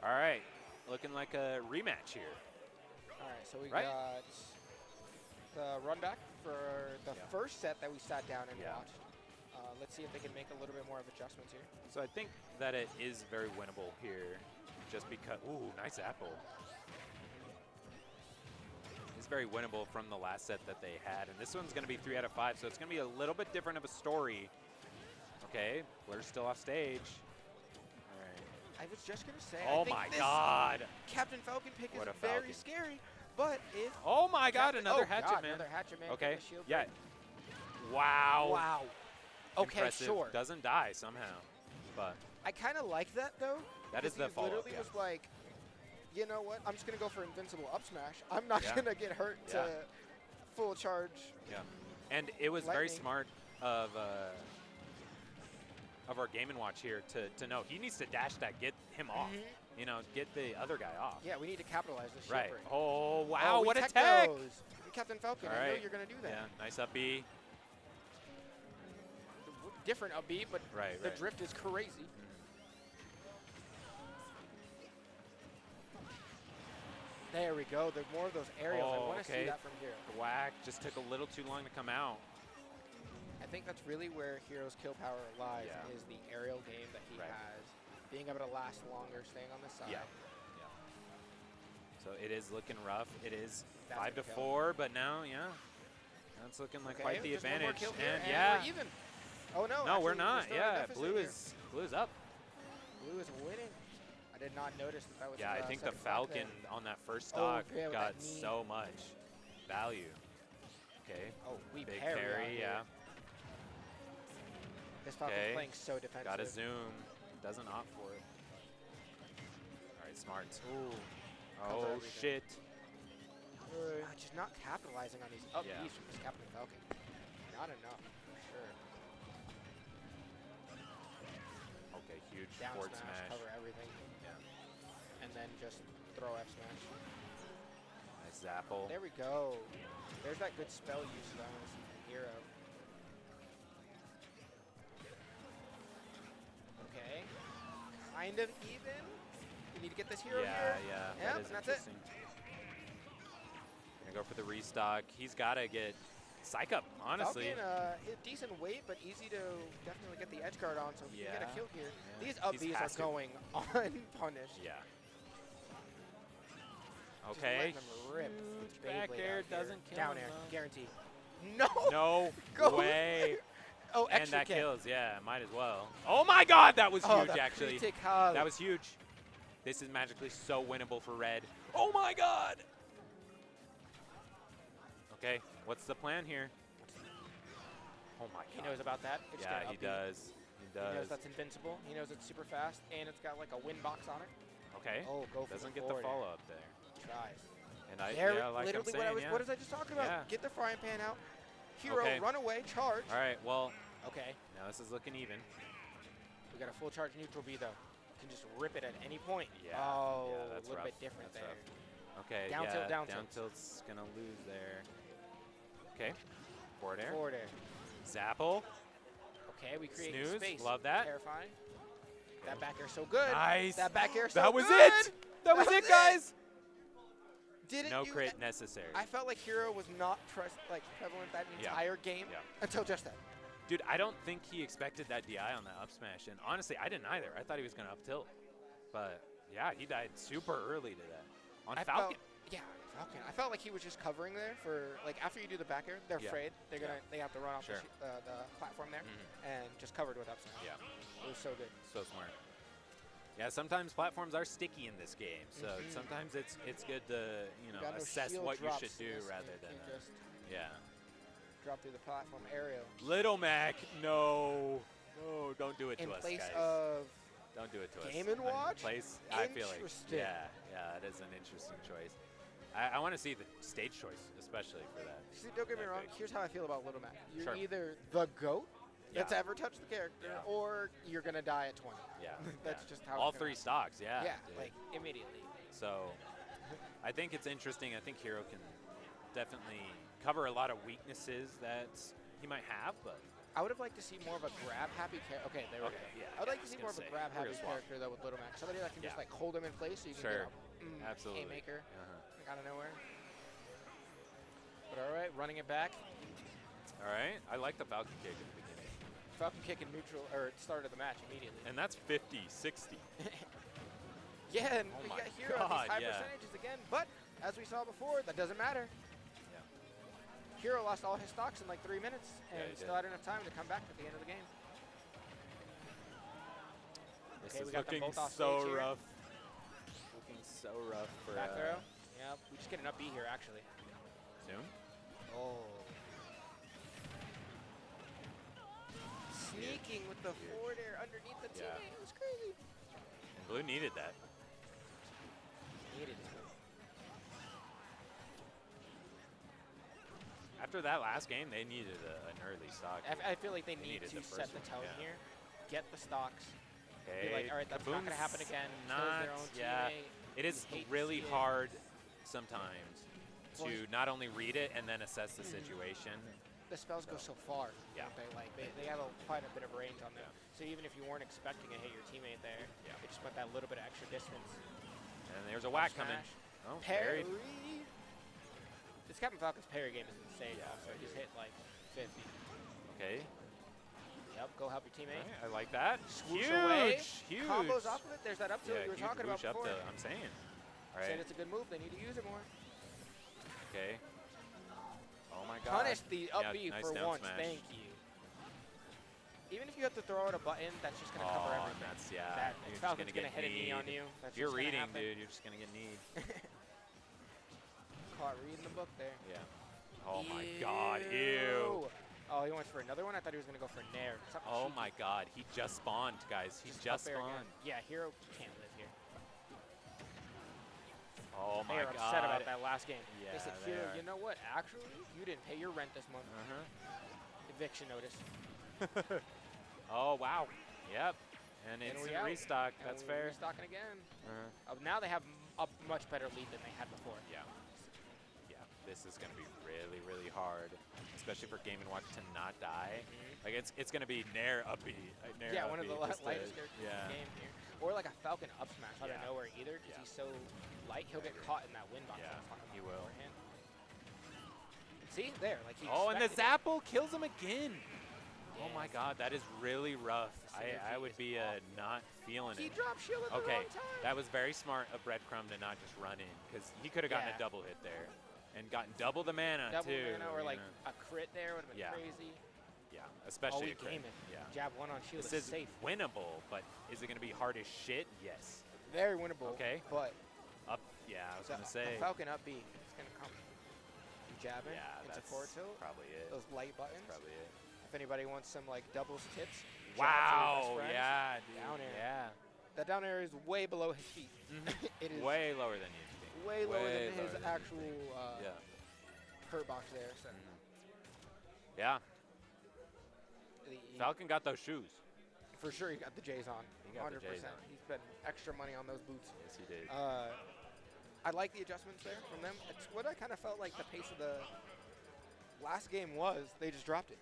All right, looking like a rematch here. All right, so we Right? got the run back for the Yeah. first set that we sat down and Yeah. watched. Let's see if they can make a little bit more of adjustments here. So I think that it is very winnable here, just because. Ooh, nice apple. It's very winnable from the last set that they had, and this one's going to be 3 out of 5, so it's going to be a little bit different of a story. Okay, Blur's still off stage. All right. I was just gonna say. Oh I think my this God! Captain Falcon pick What is a very Falcon. scary, but if Oh my God! Captain- Another oh hatchet God, man. Another hatchet man. Okay. Getting the shield Yeah. break. Wow. Wow. Okay, Impressive. sure. Doesn't die somehow, but I kind of like that though. that is 'cause the he follow-up. literally Yeah. was like, you know what? I'm just gonna go for invincible up smash. I'm not Yeah. gonna get hurt Yeah. to full charge. Yeah. And it was very Lightning. smart of our Game & Watch here to know he needs to dash that, get him off. Mhm. You know, get the other guy off. Yeah, we need to capitalize this shield Right. break. Oh, wow, we what a tech tech! those. Captain Falcon, All I know right. you're gonna do that. Yeah, nice up B. Different upbeat, but Right, the right. drift is crazy. There we go. There's more of those aerials. I Oh, want to okay. see that from here. The whack just took a little too long to come out. I think that's really where Hero's kill power lies, Yeah. is the aerial game that he Right. has. Being able to last longer, staying on the side. Yeah. Yeah. So it is looking rough. It is That's 5 to gonna kill. 4, but now, yeah, that's looking like Okay, quite the just one more advantage. kill here, And and yeah, we're even. Oh no! no, we're actually, not. still in a Yeah, deficit blue here. is up. Blue is winning. I did not notice that was. Yeah, I think the second stock there. Falcon on that first Oh, stock yeah, with got that knee. so much value. Okay, Oh, we big parry. carry, out here. yeah. This Falcon's Okay. playing so defensive. Got to zoom. Doesn't opt for it. All right, smart. Ooh. Oh, everything. shit. Just not capitalizing on these up Yeah. Bs from this Captain Falcon. Not enough, for sure. Okay, huge Down forward smash, smash. cover everything, Yeah. and then just throw F smash. Nice zapple. There we go. There's that good spell use that I want to see from Hero. Okay. Kind of even. We need to get this Hero Yeah, here. yeah, Yep, that is and that's it. interesting. Gonna go for the restock. He's got to get Psych up, honestly. Falcon, a decent weight, but easy to definitely get the edge guard on, so if you can get Yeah, a kill here. yeah. These up He's Bs has are to. going unpunished. Yeah. Just Okay. letting them rip. Huge It's back Beyblade air out here. doesn't kill Down him, air, though. guaranteed. No! No Go way. Oh, And extra that kick. kills, yeah, might as well. Oh my god, that was Oh, huge, that actually. pre-tick hug. That was huge. This is magically so winnable for red. Oh my god! Okay, what's the plan here? Oh my He god. knows about that. It's Yeah, gonna he upbeat. does. He He knows does. that's invincible. He knows it's super fast, and it's got like a win box on it. Okay. Oh, go for Doesn't the get the forward air. follow-up there. Tries. And I, There, yeah, like I'm literally saying, what I was. yeah. What was I just talking about? Yeah. Get the frying pan out. Hero, Okay. run away, charge. All right, well, Okay, now this is looking even. we got a full charge neutral B though. Can just rip it at any point. Yeah, Oh, yeah, a that's little rough. bit different That's there. rough. Okay, Down yeah, tilt, down tilt. down tilt's gonna lose there. Okay, forward air. Forward air. Zapple. Okay, we create Snooze, space. love that. Terrifying. That back air so good. Nice. That back air so That was good. it. That was it, guys. Didn't No you? crit necessary. I felt like Hero was not prevalent that Yeah. entire game Yeah. until just then. Dude, I don't think he expected that DI on that up smash, and honestly, I didn't either. I thought he was gonna up tilt, but yeah, he died super early to that. On Falcon. Falcon. I felt like he was just covering there for like after you do the back air, they're Yeah. afraid they have to run off Sure. the platform there, Mhm. and just covered with up smash. Yeah, It was so good. so smart. Yeah, sometimes platforms are sticky in this game, so Mhm. sometimes it's good to Got no assess shield what you drops should in do this rather game. than Can't just yeah. drop through the platform aerial. Little Mac, no, don't do it In to us, place guys. of Don't do it to us. Game & Watch? Place, I feel like, Interesting. yeah, that is an interesting choice. I want to see the stage choice, especially for that. See, don't get me that wrong. big. Here's how I feel about Little Mac. You're Sure. either the GOAT that's Yeah. ever touched the character, Yeah. or you're gonna die at 20. Yeah, That's yeah. just how all it's gonna three stocks. Yeah, Yeah, dude. like immediately. So, I think it's interesting. I think Hero can definitely cover a lot of weaknesses that he might have, but I would have liked to see more of a grab-happy character. Okay, there we go. Yeah, I would like to was see gonna more of a say, grab-happy we're gonna swap. character, though, with Little Mac. Somebody that can just, Yeah. like, hold him in place so you can Sure. get a Absolutely. haymaker Uh-huh. like, out of nowhere. But all right, running it back. All right. I like the Falcon kick at the beginning. Falcon kick in neutral, or started the match immediately. And that's 50, 60. Yeah, and Oh we my got Hero at God, these high yeah. percentages again. But, as we saw before, that doesn't matter. Yeah. Hero lost all his stocks in like 3 minutes Yeah, and he still did. had enough time to come back at the end of the game. This Okay, is we got them looking both off so stage here. rough. Looking so rough for Back throw. Yep, we just get an up B here, actually. soon. Oh. Sneaking with the forward air underneath the Yeah. teammate. It was crazy. And Blue needed that. Needed it. After that last game, they needed an early stock. I feel like they need needed to the set first the one, tone yeah. here. Get the stocks. Okay. Be like, all right, that's not going to happen Kaboom's again. Not, Kills their own yeah. teammate. It is You hate to really see it. hard sometimes Well, to not only read it and then assess the situation. The spells go so far. Yeah. Don't they? Like they have quite a bit of range on them. So even if you weren't expecting to hit your teammate there, Yeah. it just went that little bit of extra distance. And there's a whack coming. Smash. Oh, Parry. parried. This Captain Falcon's parry game is insane. Yeah, also. I He just agree. hit like 50. Okay. Yep, go help your teammate. Alright, I like that. Swoosh Huge. away. Huge. Combos off of it. There's that up tilt Yeah, you were huge talking about whoosh up before. to, I'm saying. All Said right. it's a good move. They need to use it more. Okay. Oh my God. Punish the up Yeah, B nice for down once. smash. Thank you. Even if you have to throw out a button, that's just going to cover Oh, and everything. that's, yeah. That You're just Falcon's going to hit a knee on you. That's If you're just gonna reading, happen. dude, you're just going to get kneed. Caught reading the book there. Yeah. Oh my God. Ew. Oh, he went for another one? I thought he was going to go for Nair. Something Oh cheeky. my God. He just spawned, guys. He just up air again. spawned. Yeah, Hero can't live here. Oh They my are God. upset about that last game. Yeah, they said, they Hero, are. you know what? Actually, you didn't pay your rent this month. Eviction notice. Oh, wow. Yep. And And it's we in out. restock. And That's we fair. Restocking again. Uh-huh. Now they have a much better lead than they had before. Yeah. Yeah. This is going to be really, really hard, especially for Game & Watch to not die. Like, it's going to be Nair up B. Nair Yeah, up one of B, the just lightest to- characters yeah. in the game here. Or like a Falcon up smash out of Yeah. nowhere either, because Yeah. he's so light, he'll get caught in that wind box. Yeah, I was talking he about will. beforehand. See, there, like he Oh, and the expected it. Zapple kills him again. Oh my Yes. God, that is really rough. The I synergy would is be off. not feeling He it. dropped shield at the Okay, wrong time. that was very smart of Breadcrumb to not just run in, because he could have gotten Yeah. a double hit there and gotten double the mana Double too. mana or you like know. a crit there would have been Yeah. crazy. Yeah, Oh, especially we a crit. game it. Yeah. Jab one on shield This is is safe. winnable, but is it going to be hard as shit? Yes. Very winnable. Okay. But Up. Yeah, I was the, going to say. the Falcon up B is going to come. Jabbing Yeah, into that's forward tilt. probably it. Those light buttons. That's probably it. If anybody wants some like doubles tips. jabs are your Wow. best friends. Yeah, dude. Down air. Yeah. That down air is way below his feet. It is Way lower than you think. way lower way than lower his than you actual think. Yeah. hurt box there. So Yeah. he- Falcon got those shoes. for sure he got the J's on. He got the J's on. He spent extra money on those boots. Yes, he did. I like the adjustments there from them. It's what I kind of felt like the pace of the last game was. They just dropped it.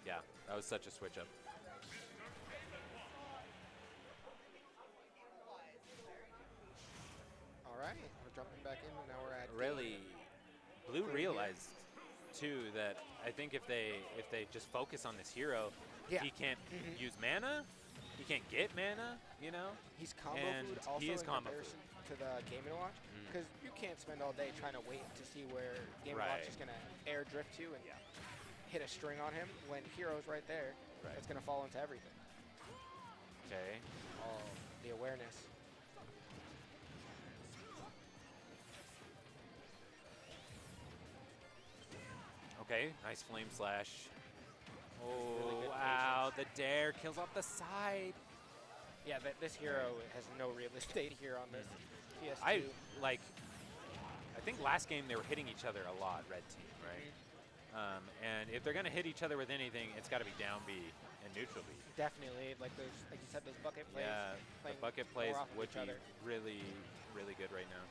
Yeah, that was such a switch up. All right, we're jumping back in. Now we're at Really, Blue Blue realized too that I think if they just focus on this hero, Yeah. he can't use mana, he can't get mana, you know. He's combo And food also he is in combo comparison to the Game & Watch because you can't spend all day trying to wait to see where Game & Watch Right. is going to air drift to and hit a string on him when Hero's right there. Right. It's going to fall into everything. Okay. Oh, the awareness. Okay, nice flame slash. Oh, Really good wow, the dare kills off the side. Yeah, this hero has no real estate here on this PS2. I think last game they were hitting each other a lot, red team, right? And if they're gonna hit each other with anything, it's got to be down B and neutral B. Definitely, like those, like you said, those bucket plays. Yeah, the playing bucket more plays off of would each be other. really, really good right now.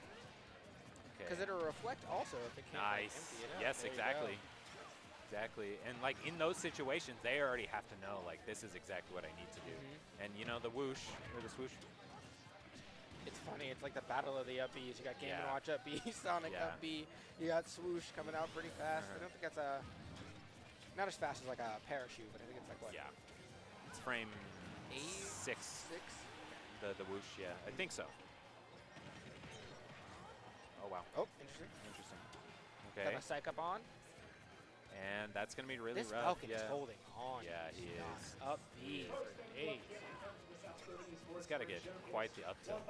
Okay. Because it'll reflect also if it can't like, Nice. empty it out. Yes, There you exactly. go. Exactly. And like in those situations, they already have to know like this is exactly what I need to do. And you know the whoosh or the swoosh. It's funny. It's like the battle of the up Bs. You got Game Yeah. & Watch up B, Sonic Yeah. up B. You got swoosh coming out pretty fast. I don't think that's not as fast as like a parachute, but I think it's like what? Yeah. It's frame 6. 6. The whoosh. Yeah, I think so. Oh wow. Oh, interesting. Interesting. Got Okay. my psych up on. And that's gonna be really This rough. Falcon is holding on. Yeah, he He's is. not up B for days. He's got to get quite the up tilt.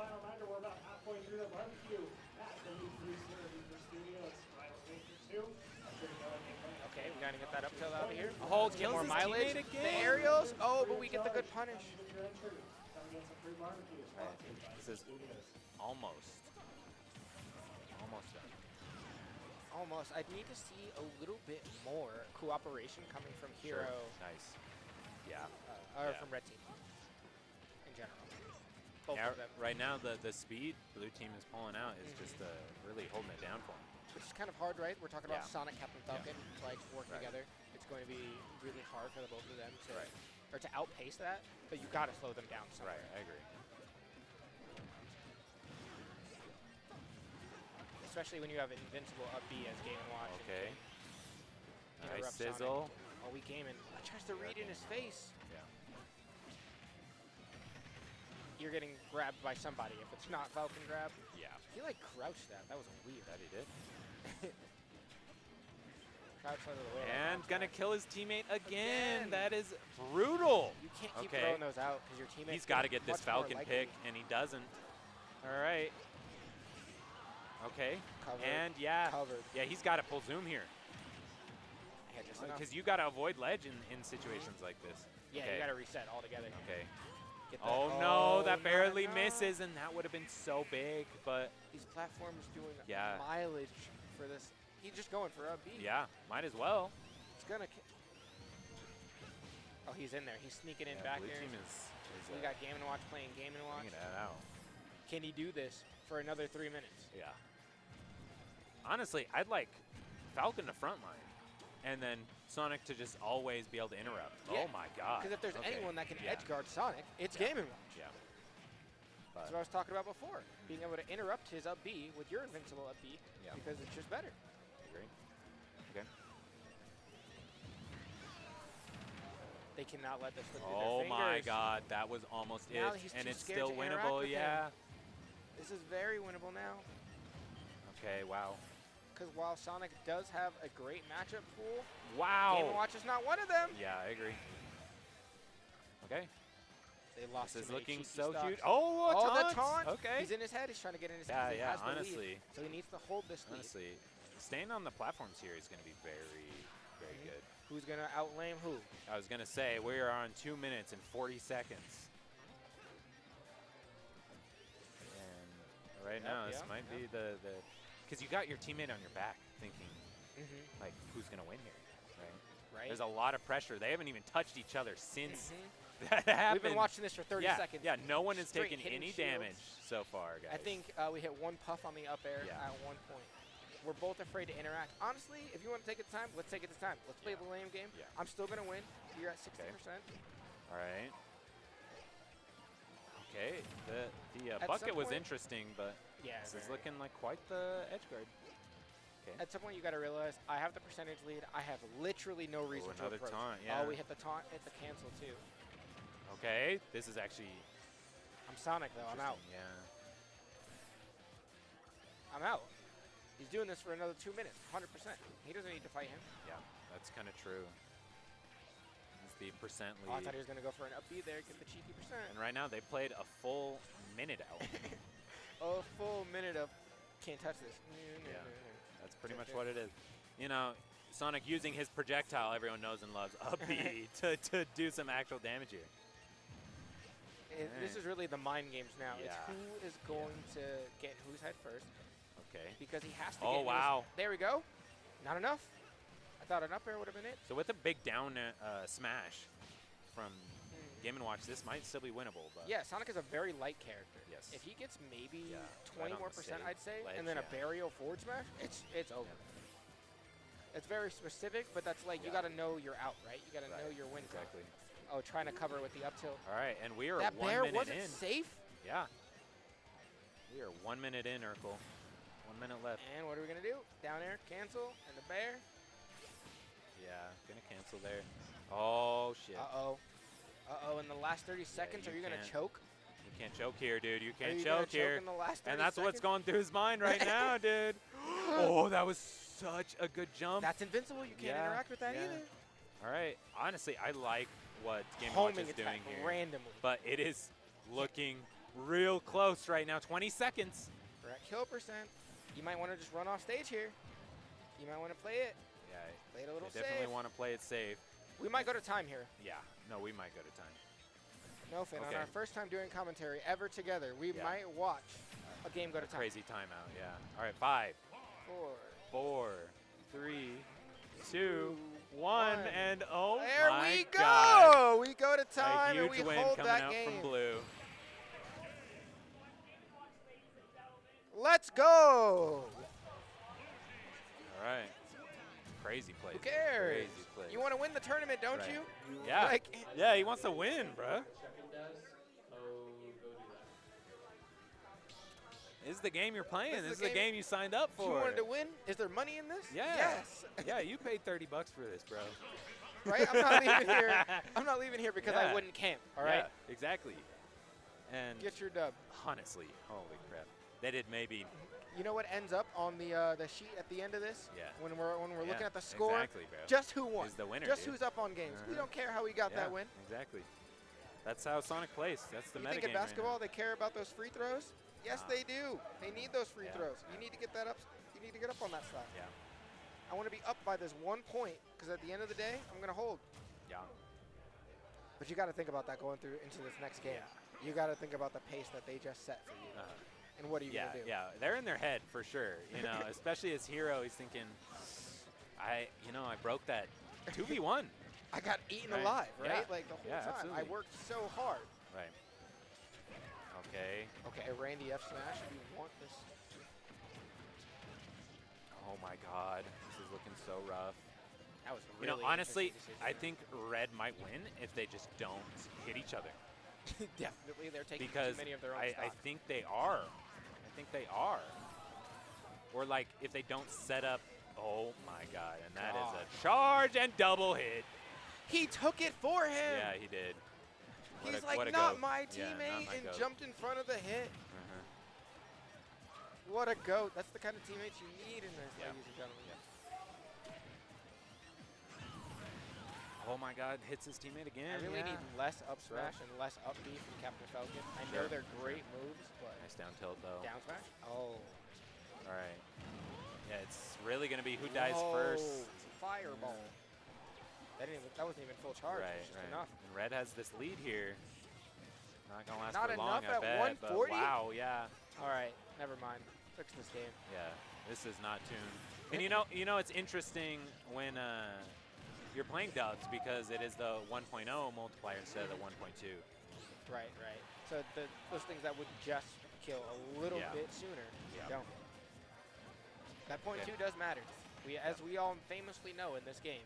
Okay, we gotta get that up tilt out of here. Oh, Let's get kills more his mileage. teammate The again. aerials. Oh, but we get the good punish. This is almost done. Almost. I'd need to see a little bit more cooperation coming from Hero Nice. Yeah. or Yeah. from Red Team in general. Both Yeah, of them. right now the speed blue team is pulling out is just really holding it down for them. Which is kind of hard, right? We're talking about Yeah. Sonic, Captain Falcon, like working Right. together. It's going to be really hard for the both of them to, Right. or to outpace that. But you got to slow them down somewhere. Right, I agree. Especially when you have Invincible up B as Game & Watch. Okay. And Nice interrupt Sonic. sizzle. Oh, we gaming. He tries to read in his face. Yeah. You're getting grabbed by somebody. If it's not Falcon grab, Yeah. he like crouched that. That was weird. That he did. Crouched out of the way. like And that. gonna kill his teammate again. Again. That is brutal. You can't keep Okay. throwing those out because your teammate. He's got to get this Falcon pick, and he doesn't. All right. Okay. Covered. And yeah, Covered. yeah, he's got to pull zoom here Yeah, just enough. because you got to avoid ledge in situations like this. Yeah, okay. you got to reset altogether. Okay. Get that. Oh no, that no, barely no. misses, and that would have been so big. But These platforms doing Yeah. mileage for this. He's just going for a B. yeah, might as well. It's gonna. Oh, he's in there. He's sneaking in Yeah, back blue there. team is We got Game & Watch playing Game & Watch. bringing that out. Can he do this for another 3 minutes? Yeah. Honestly, I'd like Falcon to frontline, and then Sonic to just always be able to interrupt. Yeah. Oh my God. Because if there's Okay. anyone that can Yeah. edge guard Sonic, it's Yeah. Game & Watch. Yeah. That's what I was talking about before. Being able to interrupt his up B with your invincible up B Yeah. because it's just better. Agree. Okay. They cannot let this slip through Oh their fingers. my God, that was almost Now it, he's and too it's scared still to interact winnable. with him. Yeah. This is very winnable now. Okay. Wow. Because while Sonic does have a great matchup pool, Wow. Game & Watch is not one of them. Yeah, I agree. Okay. They lost This is too many looking cheeky so stocks. huge. Oh, Oh, taunt. the taunt. Okay. He's in his head. He's trying to get in his Yeah, head. He yeah, has the lead, honestly. so he needs to hold this lead. Honestly, staying on the platforms here is going to be very, very good. Who's going to outlame who? I was going to say, we are on 2 minutes and 40 seconds. And right now, this might be the because you got your teammate on your back thinking, like, who's going to win here, right? Right. There's a lot of pressure. They haven't even touched each other since that happened. We've been watching this for 30 yeah, seconds. Yeah, no one has Straight taken hitting any shields. damage so far, guys. I think we hit one puff on the up air Yeah. at one point. We're both afraid to interact. Honestly, if you want to take it the time, let's take it the time. Let's play the lame game. Yeah. I'm still going to win. You're at 60%. All right. Okay, the At bucket some was point- interesting, but Yeah. this is very. looking like quite the edge guard. Okay. At some point, you got to realize I have the percentage lead. I have literally no reason to another approach. taunt, yeah. Oh, we hit the taunt, hit the cancel too. Okay, this is actually I'm Sonic though. I'm out. interesting, Yeah. I'm out. He's doing this for another 2 minutes, 100%. He doesn't need to fight him. Yeah, that's kind of true. It's the percent Oh, I lead. thought he was going to go for an up B there, get the cheeky percent. And right now, they played a full minute out. A full minute of can't touch this. Yeah. That's pretty much what it is. You know, Sonic using his projectile everyone knows and loves, up B, to do some actual damage here. This is really the mind games now. It's Yeah. who is going to get whose head first Okay. because he has to Oh, get his. wow. There we go. Not enough. I thought an up air would have been it. So with a big down smash from Game & Watch, this might still be winnable. But Yeah, Sonic is a very light character. Yes. If he gets maybe Yeah, 20 right on more the percent, save I'd say, ledge, and then a yeah. burial forward smash, it's over. It's very specific, but that's like you got to know you're out, right? You got to know your win. Exactly. Oh, trying to cover with the up tilt. All right, and we are That 1 bear minute wasn't in. safe. Yeah. We are 1 minute in, Urkel. 1 minute left. And what are we gonna do? Down air, cancel, and the bear. Yeah, gonna cancel there. Oh shit. In the last 30 seconds, are you gonna choke? You can't choke here, dude. You can't Are you choke gonna here. choke in the last 30 And that's what's seconds? going through his mind right now, dude. Oh, that was such a good jump. That's invincible. You can't interact with that either. All right. Honestly, I like what Game & Watch Homing is doing attack here. randomly. But it is looking real close right now. 20 seconds. We're at kill percent. You might want to just run off stage here. You might want to play it. Yeah, Play it a little they definitely safe. want to play it safe. We might go to time here. Yeah. No, we might go to time. No, Finn, Okay. on our first time doing commentary ever together, we might watch a game go to time. Crazy timeout, yeah. All right, 5, 4, 3, 2, 1, and oh there my we go! God. We go to time A and huge we win hold coming that out game. from blue. Let's go! All right. Crazy play. Who cares? Crazy play. You want to win the tournament, don't Right. you? Yeah. Like, Yeah, he wants to win, bruh. This is the game you're playing. This is the game you signed up for. you wanted to win? Is there money in this? Yeah. Yes. Yeah, you paid $30 for this, bro. Right? I'm not leaving here. I'm not leaving here because I Yeah. wouldn't camp. All right. Yeah, exactly. And Get your dub. honestly, holy crap. They did maybe. You know what ends up on the sheet at the end of this? Yeah. When we're Yeah, looking at the score, exactly, bro. just who won? Is the winner, Just dude. who's up on games. We Uh-huh. don't care how we got that Yeah, win. Exactly. That's how Sonic plays. That's the You meta think in game right basketball now. they care about those free throws? Yes, Nah. they do. They need those free Yeah. throws. You need to get that up. You need to get up on that stuff. Yeah. I want to be up by this 1 point because at the end of the day, I'm gonna hold. Yeah. But you got to think about that going through into this next game. Yeah. You got to think about the pace that they just set for you. And what are you Yeah, gonna do? yeah. They're in their head for sure. You know, especially as Hero, he's thinking, I broke that 2v1. I got eaten Right. alive, right? Yeah. Like the whole Yeah, time. absolutely. I worked so hard. Right. Okay. Okay, I ran the F smash. You want this? Oh my God, this is looking so rough. That was You really know, honestly, interesting I think Red might win if they just don't hit each other. decision. Definitely, they're taking Because too many of their own I stock. think they are. I think they are. Or like if they don't set up. Oh my God, and that is a charge and double hit. He took it for him. Yeah, he did. What He's a- like, what a not goat. my Yeah, not teammate, my and goat. jumped in front of the hit. Uh-huh. What a goat. That's the kind of teammates you need in this, Yeah. ladies and gentlemen. Oh my God, hits his teammate again. I really yeah. need less up That's rough. smash and less up B from Captain Falcon. I know Sure, they're great moves, but Nice down tilt though. down smash? Oh. All right. Yeah, it's really gonna be who dies Whoa, first. Fireball. That wasn't even full charge. Right, It was just right. enough. And Red has this lead here. Not gonna last Not for long, enough I at bet. 140? But wow, yeah, All right, never mind. Fix this game. yeah. This is not tuned. And you know, it's interesting when you're playing dubs because it is the 1.0 multiplier instead of the 1.2. Right. So those things that would just kill a little Yeah. bit sooner Yeah. don't. That point 2 does matter. As we all famously know in this game,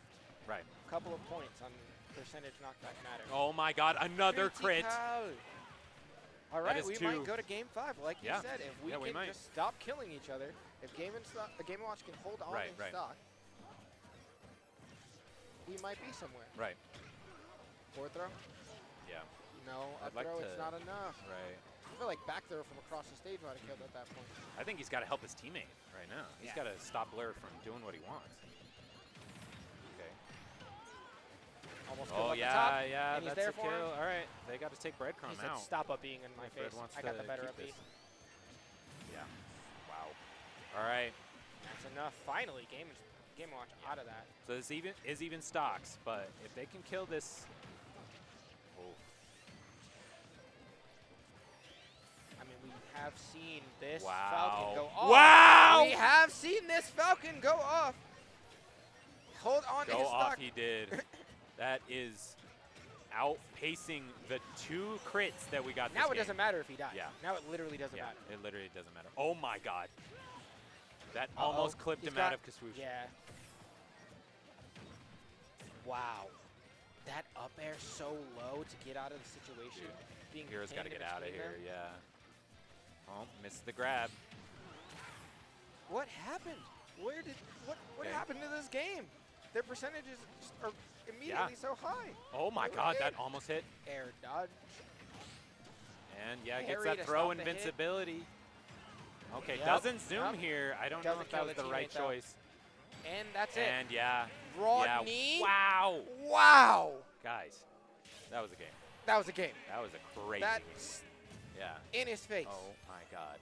Right. a couple of points on percentage knockback matter. Oh my God, another crit. Critical. All That right, is we two. might go to game 5. Like you Yeah. said, if we Yeah, we can might. just stop killing each other, if Game & Watch can hold on Right, in right. stock, we might be somewhere. Right. Forward throw? Yeah. No, I'd up like throw, to- it's not enough. Right. I feel like back throw from across the stage might have killed at that point. I think he's got to help his teammate right now. He's Yeah. got to stop Blur from doing what he wants. Okay. Almost killed Oh up the top. yeah, and he's that's there a for him. kill. All right, they got to take He breadcrumb said, out. stop up being in my If Red face. wants I got to the better keep up B. this. Yeah. Wow. All right. That's enough. Finally, Game & Watch out of that. So this is even stocks, but if they can kill this. Oh. I mean, we have seen this Wow. Falcon go off. Wow! We have seen this Falcon go off. Hold on to Go his off, stock. he did. That is outpacing the 2 crits that we got this Now it game. doesn't matter if he dies. Yeah. Now it literally doesn't Yeah, matter. it literally doesn't matter. Oh my God. That Uh-oh. almost clipped He's him out got- of Kaswoosh. Yeah. Wow. That up air so low to get out of the situation. Being Hero's got to pinned get out of between here, them. yeah. Oh, missed the grab. What happened? What Okay. happened to this game? Their percentages are immediately so high. Oh my They were god, in. that almost hit. Air dodge. And yeah, gets Parry that to throw stop the hit. invincibility. Okay, Yep, doesn't zoom yep. here. I don't know Doesn't if that kill was the the right teammate, though. choice. And that's it. And yeah. Broad yeah. knee. Wow. Wow. Guys, that was a game. That was a game. That was a crazy game. That's Yeah. in his face. Oh my god.